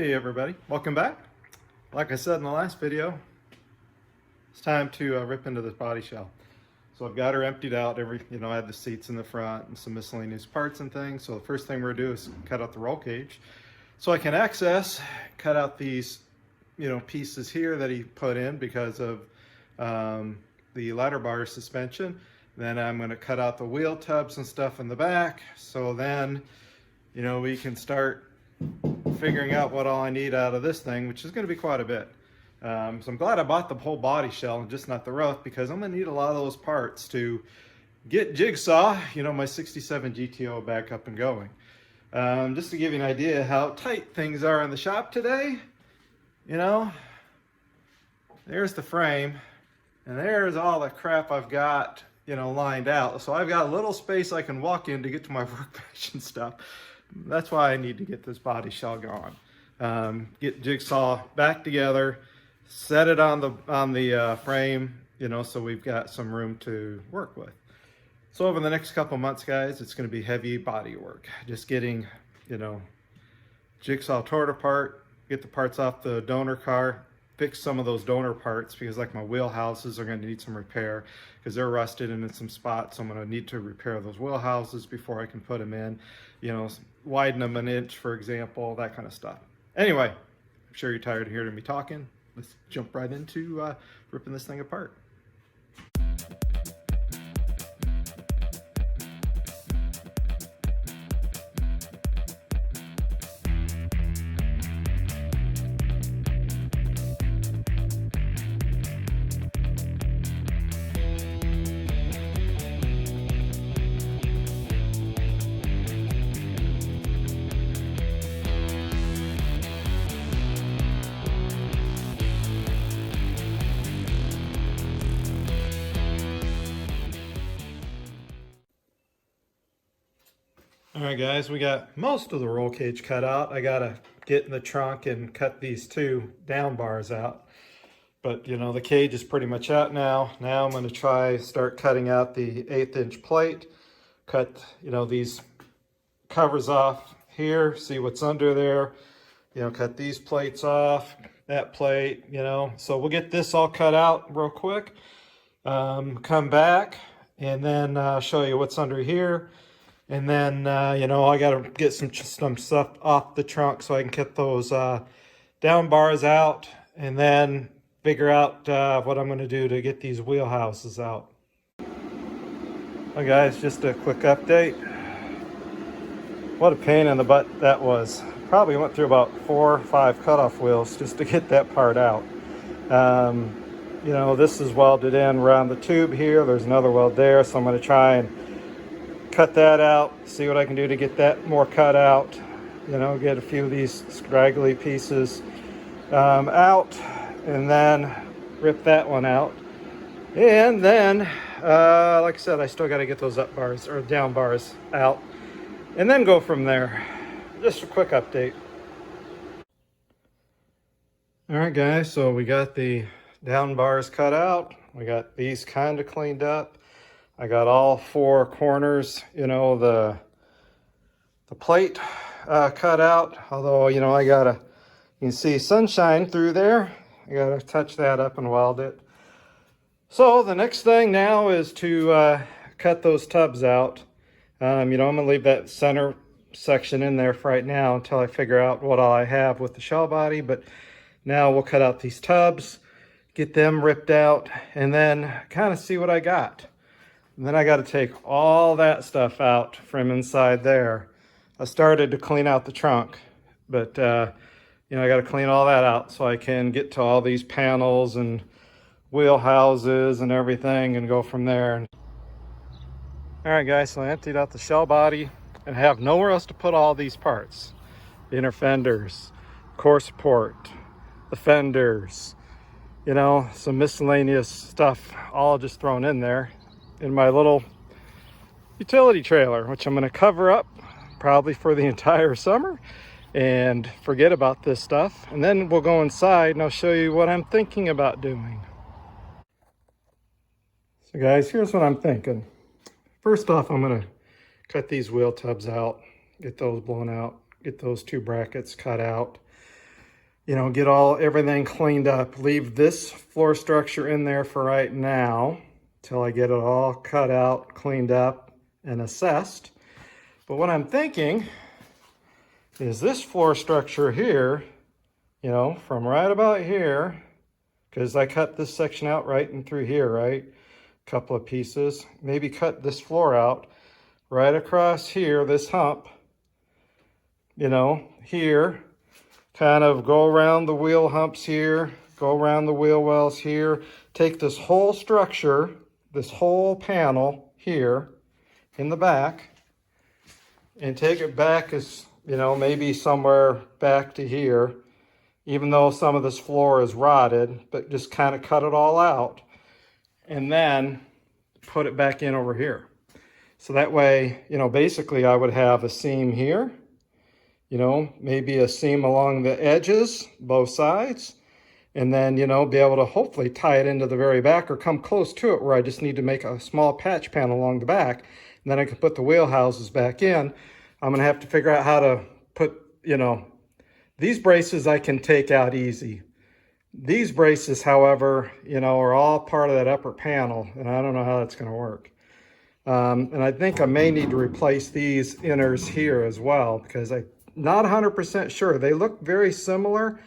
Hey everybody, welcome back. Like I said in the last video, it's time to rip into this body shell. So I've got her emptied out. I had the seats in the front and some miscellaneous parts and things. So the first thing we're gonna do is cut out the roll cage so I can cut out these, pieces here that he put in because of the ladder bar suspension. Then I'm gonna cut out the wheel tubs and stuff in the back. So then, we can start figuring out what all I need out of this thing, which is going to be quite a bit. So I'm glad I bought the whole body shell and just not the roof, because I'm going to need a lot of those parts to get Jigsaw, my 67 GTO back up and going. Just to give you an idea how tight things are in the shop today, there's the frame and there's all the crap I've got, lined out. So I've got a little space I can walk in to get to my workbench and stuff. That's why I need to get this body shell going. Get Jigsaw back together, set it on the frame, so we've got some room to work with. So over the next couple months, guys, it's going to be heavy body work. Just getting, Jigsaw torn apart, get the parts off the donor car, fix some of those donor parts, because like my wheel houses are going to need some repair because they're rusted and in some spots. So I'm going to need to repair those wheel houses before I can put them in, widen them an inch, for example, that kind of stuff. Anyway, I'm sure you're tired of hearing me talking. Let's jump right into ripping this thing apart. All right, guys, we got most of the roll cage cut out. I gotta get in the trunk and cut these two down bars out. But the cage is pretty much out now. Now I'm gonna start cutting out the 1/8 inch plate. Cut, these covers off here, see what's under there. Cut these plates off, that plate, So we'll get this all cut out real quick. Come back and then show you what's under here. And then, I got to get some stuff off the trunk so I can get those down bars out and then figure out what I'm going to do to get these wheel houses out. Well, guys, just a quick update. What a pain in the butt that was. Probably went through about 4 or 5 cutoff wheels just to get that part out. This is welded in around the tube here. There's another weld there, so I'm going to try and cut that out, see what I can do to get that more cut out, get a few of these scraggly pieces out, and then rip that one out. And then, like I said, I still got to get those up bars or down bars out and then go from there. Just a quick update. All right, guys, so we got the down bars cut out. We got these kind of cleaned up. I got all 4 corners, the plate cut out. Although, you can see sunshine through there. I gotta touch that up and weld it. So the next thing now is to cut those tubs out. I'm gonna leave that center section in there for right now until I figure out what all I have with the shell body. But now we'll cut out these tubs, get them ripped out, and then kind of see what I got. And then I got to take all that stuff out from inside there. I started to clean out the trunk, but I got to clean all that out so I can get to all these panels and wheel houses and everything and go from there. All right, guys, so I emptied out the shell body and have nowhere else to put all these parts. The inner fenders, core support, the fenders, some miscellaneous stuff all just thrown in there in my little utility trailer, which I'm going to cover up probably for the entire summer and forget about this stuff. And then we'll go inside and I'll show you what I'm thinking about doing. So guys, here's what I'm thinking. First off, I'm going to cut these wheel tubs out, get those blown out, get those 2 brackets cut out. you know, get everything cleaned up. Leave this floor structure in there for right now till I get it all cut out, cleaned up, and assessed. But what I'm thinking is this floor structure here, you know, from right about here, because I cut this section out right in through here, right? A couple of pieces. Maybe cut this floor out right across here, this hump, you know, here. Kind of go around the wheel humps here, go around the wheel wells here. Take this whole structure, this whole panel here in the back, and take it back as, you know, maybe somewhere back to here, even though some of this floor is rotted, but just kind of cut it all out and then put it back in over here. So that way, you know, basically I would have a seam here, you know, maybe a seam along the edges, both sides, and then, you know, be able to hopefully tie it into the very back or come close to it where I just need to make a small patch panel along the back. And then I can put the wheel houses back in. I'm gonna have to figure out how to put, you know, these braces I can take out easy. These braces, however, you know, are all part of that upper panel, and I don't know how that's gonna work. And I think I may need to replace these inners here as well, because I'm not 100% sure. They look very similar.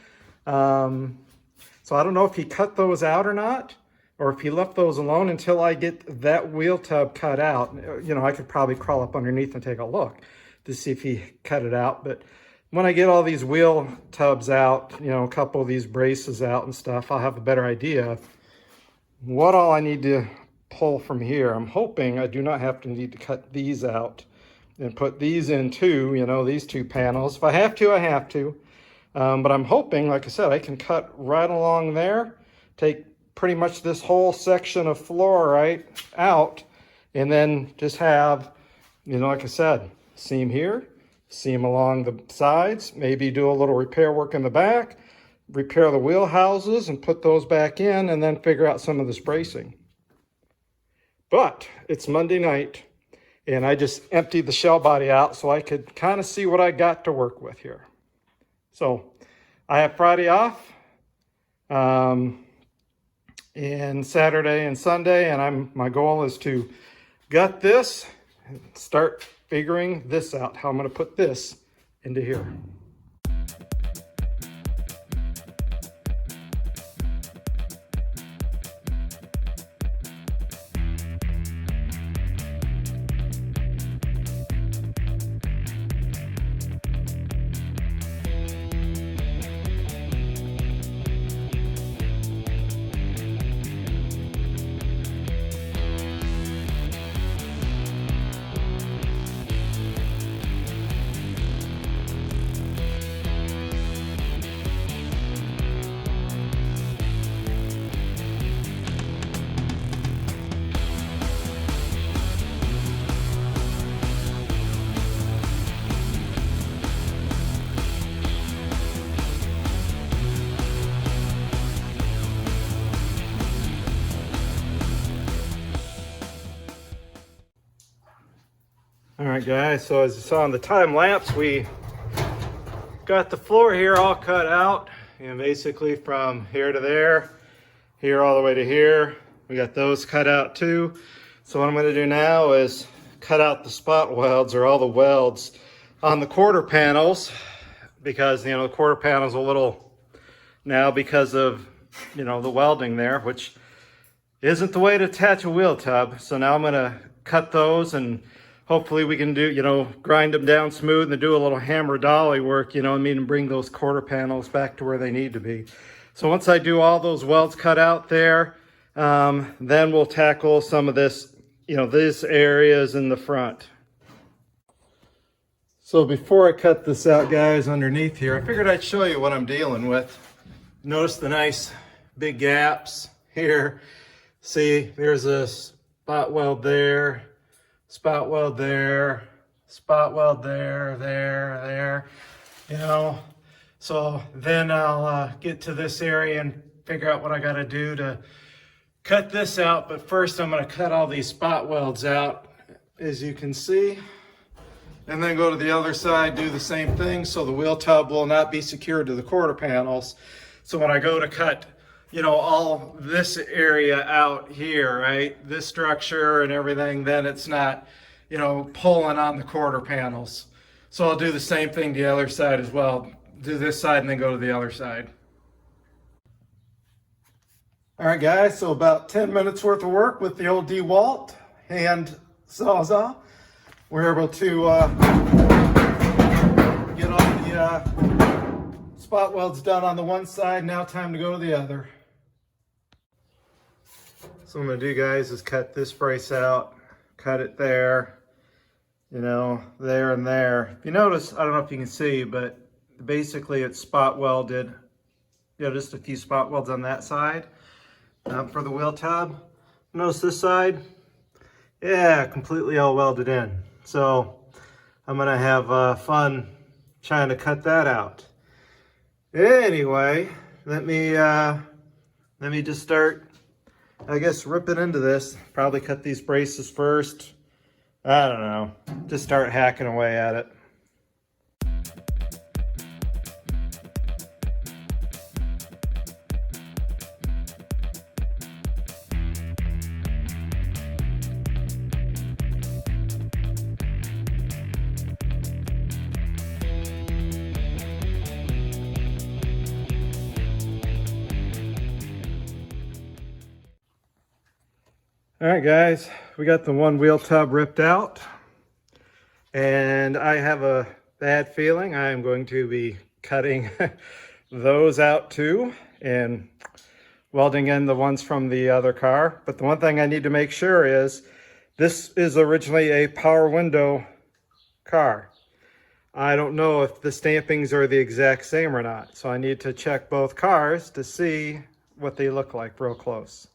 So I don't know if he cut those out or not, or if he left those alone until I get that wheel tub cut out. You know, I could probably crawl up underneath and take a look to see if he cut it out. But when I get all these wheel tubs out, you know, a couple of these braces out and stuff, I'll have a better idea of what all I need to pull from here. I'm hoping I do not have to need to cut these out and put these in too, you know, these two panels. If I have to, I have to. But I'm hoping, like I said, I can cut right along there, take pretty much this whole section of floor right out, and then just have, you know, like I said, seam here, seam along the sides, maybe do a little repair work in the back, repair the wheel houses and put those back in, and then figure out some of this bracing. But it's Monday night, and I just emptied the shell body out so I could kind of see what I got to work with here. So I have Friday off, and Saturday and Sunday, and my goal is to gut this and start figuring this out, how I'm going to put this into here. All right, guys, so as you saw in the time lapse, we got the floor here all cut out, and basically from here to there, here all the way to here, we got those cut out too. So what I'm going to do now is cut out the spot welds, or all the welds on the quarter panels, because, you know, the quarter panel's a little, now because of, you know, the welding there, which isn't the way to attach a wheel tub. So now I'm going to cut those, and hopefully we can do, you know, grind them down smooth and do a little hammer dolly work, you know, and bring those quarter panels back to where they need to be. So once I do all those welds cut out there, then we'll tackle some of this, you know, these areas in the front. So before I cut this out, guys, underneath here, I figured I'd show you what I'm dealing with. Notice the nice big gaps here. See, there's a spot weld there, spot weld there, spot weld there, there, you know. So then I'll get to this area and figure out what I got to do to cut this out. But first I'm going to cut all these spot welds out. As you can see, and then go to the other side, do the same thing. So the wheel tub will not be secured to the quarter panels. So when I go to cut, you know, all this area out here, right, this structure and everything, then it's not, you know, pulling on the quarter panels. So I'll do the same thing the other side as well. Do this side and then go to the other side. All right, guys, so about 10 minutes worth of work with the old DeWalt hand Sawzall. We're able to get all the spot welds done on the one side. Now time to go to the other. So what I'm gonna do, guys, is cut this brace out, cut it there, you know, there and there. If you notice, I don't know if you can see, but basically it's spot welded, you know, just a few spot welds on that side for the wheel tub. Notice this side, yeah, completely all welded in. So I'm gonna have fun trying to cut that out. Anyway, let me just start, I guess, ripping into this. Probably cut these braces first. I don't know, just start hacking away at it. All right, guys, we got the one wheel tub ripped out, and I have a bad feeling I am going to be cutting those out too and welding in the ones from the other car. But the one thing I need to make sure is this is originally a power window car. I don't know if the stampings are the exact same or not, so I need to check both cars to see what they look like real close.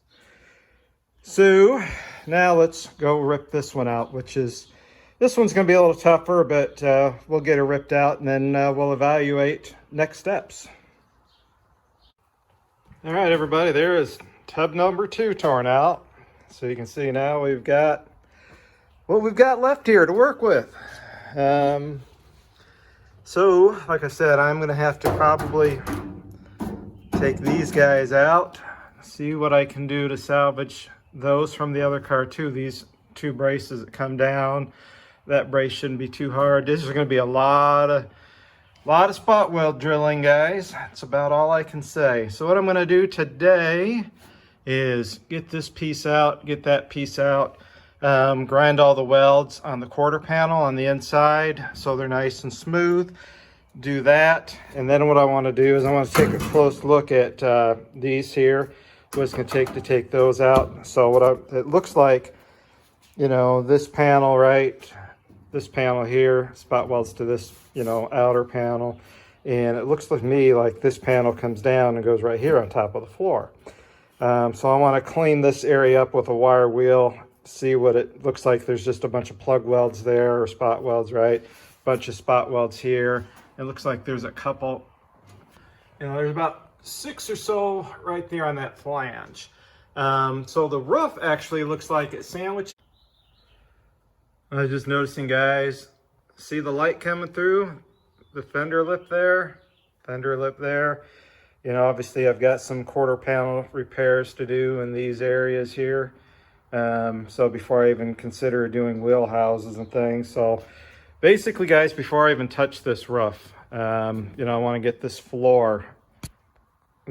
So now let's go rip this one out, this one's going to be a little tougher, but we'll get it ripped out and then we'll evaluate next steps. All right, everybody, there is tub number 2 torn out. So you can see now we've got what we've got left here to work with. So like I said, I'm going to have to probably take these guys out, see what I can do to salvage those from the other car too. These 2 braces that come down, that brace shouldn't be too hard. This is going to be a lot of spot weld drilling, guys. That's about all I can say. So what I'm going to do today is get this piece out, get that piece out, grind all the welds on the quarter panel on the inside so they're nice and smooth. Do that, and then what I want to do is I want to take a close look at these here, what it's going to take those out. So it looks like, you know, this panel, right, this panel here, spot welds to this, you know, outer panel, and it looks like me like this panel comes down and goes right here on top of the floor. So I want to clean this area up with a wire wheel, see what it looks like. There's just a bunch of plug welds there, or spot welds, right? Bunch of spot welds here. It looks like there's a couple, you know, there's about 6 or so right there on that flange. So the roof actually looks like it's sandwiched. I was just noticing, guys, see the light coming through the fender lip there, you know, obviously I've got some quarter panel repairs to do in these areas here, so before I even consider doing wheel houses and things. So basically, guys, before I even touch this roof, you know, I want to get this floor,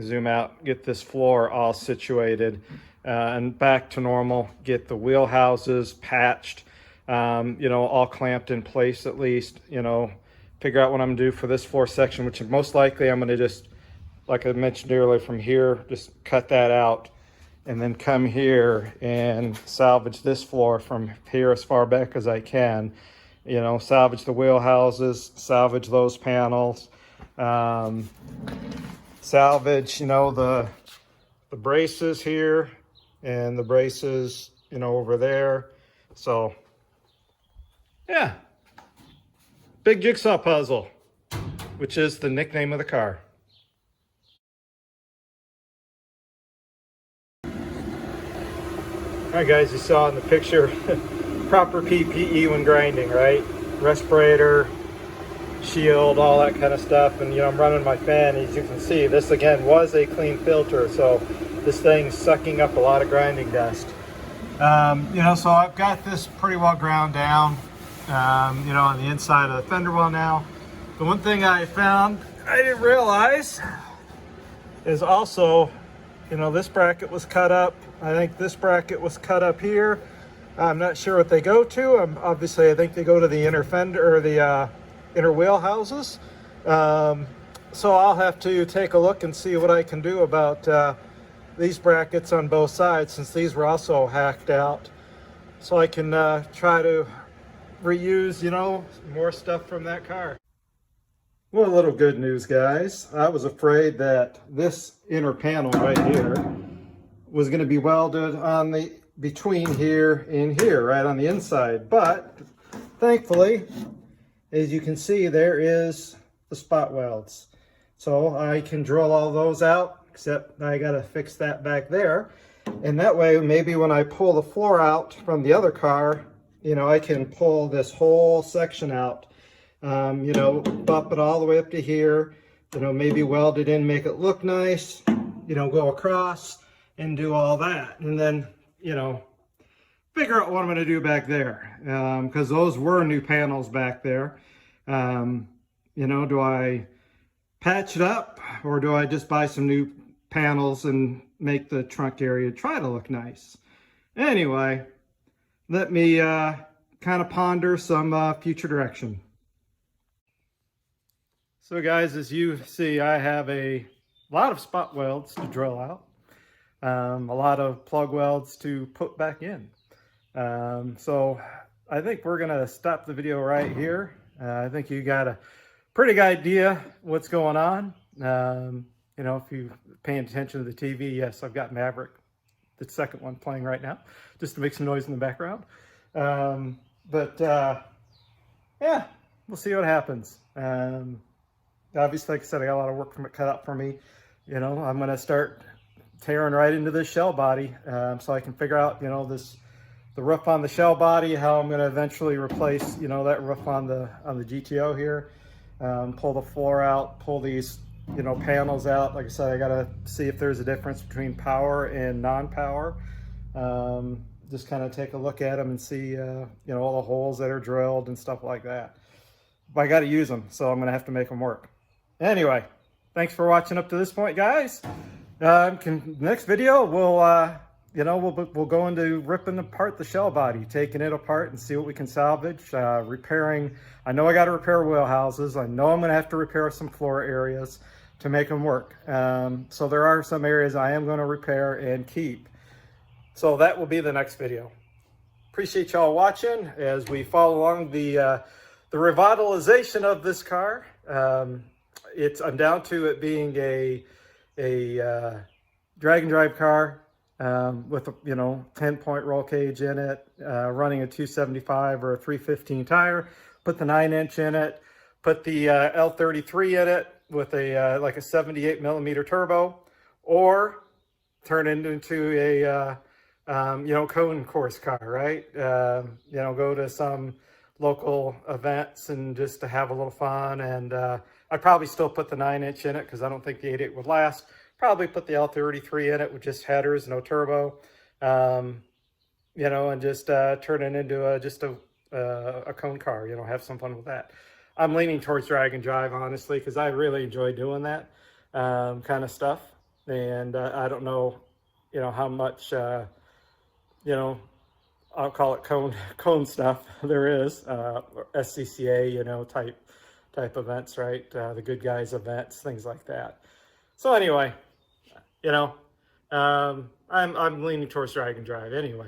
zoom out, get this floor all situated and back to normal, get the wheel houses patched, you know, all clamped in place at least, you know, figure out what I'm gonna do for this floor section, which most likely I'm gonna just, like I mentioned earlier, from here, just cut that out and then come here and salvage this floor from here as far back as I can. You know, salvage the wheel houses, salvage those panels, salvage, you know, the braces here and the braces, you know, over there. So yeah, big jigsaw puzzle, which is the nickname of the car. All right, guys, you saw in the picture proper PPE when grinding, right? respirator, shield, all that kind of stuff. And you know, I'm running my fan. As you can see, this again was a clean filter, so this thing's sucking up a lot of grinding dust. You know, so I've got this pretty well ground down, you know, on the inside of the fender well now. The one thing I found I didn't realize is also, you know, this bracket was cut up. I think this bracket was cut up here. I'm not sure what they go to. Obviously, I think they go to the inner fender or the inner wheel houses. So I'll have to take a look and see what I can do about these brackets on both sides, since these were also hacked out. So I can try to reuse, you know, more stuff from that car. Well, a little good news, guys. I was afraid that this inner panel right here was going to be welded on the between here and here, right on the inside. But thankfully, as you can see, there is the spot welds. So I can drill all those out, except I got to fix that back there. And that way, maybe when I pull the floor out from the other car, you know, I can pull this whole section out. You know, bump it all the way up to here, you know, maybe weld it in, make it look nice, you know, go across and do all that. And then, you know, figure out what I'm going to do back there. Because those were new panels back there. You know, do I patch it up, or do I just buy some new panels and make the trunk area try to look nice? Anyway, let me kind of ponder some future direction. So guys, as you see, I have a lot of spot welds to drill out, a lot of plug welds to put back in. So I think we're gonna stop the video right here. I think you got a pretty good idea what's going on. You know, if you're paying attention to the TV, yes, I've got Maverick, the second one, playing right now, just to make some noise in the background. Yeah, we'll see what happens. Obviously, like I said, I got a lot of work from it cut out for me. You know, I'm going to start tearing right into this shell body, so I can figure out, you know, the roof on the shell body, how I'm going to eventually replace, you know, that roof on the GTO here. Pull the floor out, pull these, you know, panels out. Like I said, I got to see if there's a difference between power and non-power. Just kind of take a look at them and see, you know, all the holes that are drilled and stuff like that. But I got to use them, so I'm going to have to make them work. Anyway, thanks for watching up to this point, guys. Next video, we'll you know, we'll go into ripping apart the shell body, taking it apart and see what we can salvage, repairing. I know I got to repair wheel houses. I know I'm going to have to repair some floor areas to make them work. So there are some areas I am going to repair and keep. So that will be the next video. Appreciate y'all watching as we follow along the revitalization of this car. I'm down to it being a drag and drive car with a, you know, 10-point roll cage in it, running a 275 or a 315 tire. Put the 9-inch in it. Put the L33 in it with a like a 78 millimeter turbo, or turn it into a you know, cone course car, right? You know, go to some local events and just to have a little fun. And I'd probably still put the 9-inch in it because I don't think the 88 would last. Probably put the L33 in it with just headers, no turbo, you know, and just turn it into just a cone car, you know, have some fun with that. I'm leaning towards drag and drive, honestly, because I really enjoy doing that kind of stuff. And I don't know, you know, how much, you know, I'll call it cone stuff there is, SCCA, you know, type events, right? The good guys events, things like that. So anyway, you know, I'm leaning towards drag and drive anyway.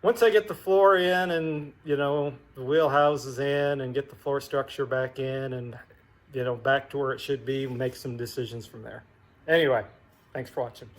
Once I get the floor in and, you know, the wheel houses in and get the floor structure back in and, you know, back to where it should be, make some decisions from there. Anyway, thanks for watching.